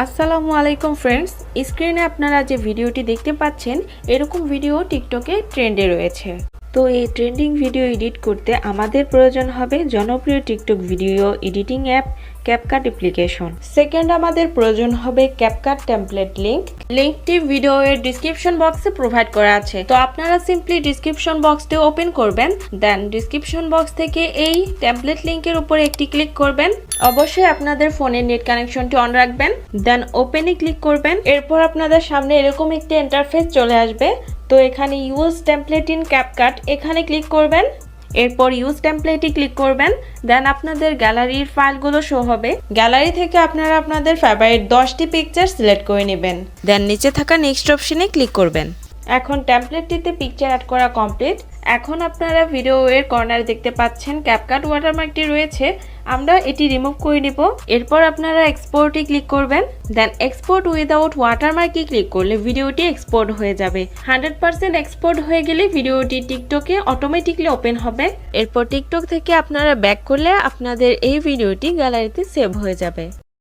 আসসালামু আলাইকুম ফ্রেন্ডস, স্ক্রিনে আপনারা যে ভিডিওটি দেখতে পাচ্ছেন এরকম ভিডিও টিকটকে ট্রেন্ডে রয়েছে। তো এই ট্রেন্ডিং ভিডিও এডিট করতে আমাদের প্রয়োজন হবে জনপ্রিয় TikTok video editing app CapCut application. Second আমাদের প্রয়োজন হবে ক্যাপকাট টেমপ্লেট লিঙ্কটি ভিডিওর ডিসক্রিপশন বক্সে প্রোভাইড করা আছে। তো আপনারা সিম্পলি ডিসক্রিপশন বক্সটি ওপেন করবেন, দেন ডিসক্রিপশন বক্স থেকে এই টেমপ্লেট লিঙ্কের উপরে একটি ক্লিক করবেন। অবশ্যই আপনাদের ফোনের নেট কানেকশনটি অন রাখবেন, দেন ওপেনে ক্লিক করবেন। এরপর আপনাদের সামনে এরকম একটি ইন্টারফেস চলে আসবে। তো এখানে ইউজ টেমপ্লেট ইন ক্যাপকাট এখানে ক্লিক করবেন। এরপর ইউজ টেমপ্লেটে ক্লিক করবেন, দেন আপনাদের গ্যালারির ফাইলগুলো শো হবে। গ্যালারি থেকে আপনারা আপনাদের ফেভারিট 10টি পিকচার সিলেক্ট করে নেবেন, দেন নিচে থাকা নেক্সট অপশনে ক্লিক করবেন। এখন টেমপ্লেটটিতে পিকচার অ্যাড করা কমপ্লিট। এখন আপনারা ভিডিওর কর্নারে দেখতে পাচ্ছেন ক্যাপকাট ওয়াটারমার্কটি রয়েছে, আমরা এটি রিমুভ করে নিব। এরপর আপনারা এক্সপোর্টে ক্লিক করবেন, দেন এক্সপোর্ট উইদাউট ওয়াটারমার্কে ক্লিক করলে ভিডিওটি এক্সপোর্ট হয়ে যাবে। 100% এক্সপোর্ট হয়ে গেলে ভিডিওটি টিকটকে অটোমেটিকলি ওপেন হবে। এরপর টিকটক থেকে আপনারা ব্যাক করলে আপনাদের এই ভিডিওটি গ্যালারিতে সেভ হয়ে যাবে।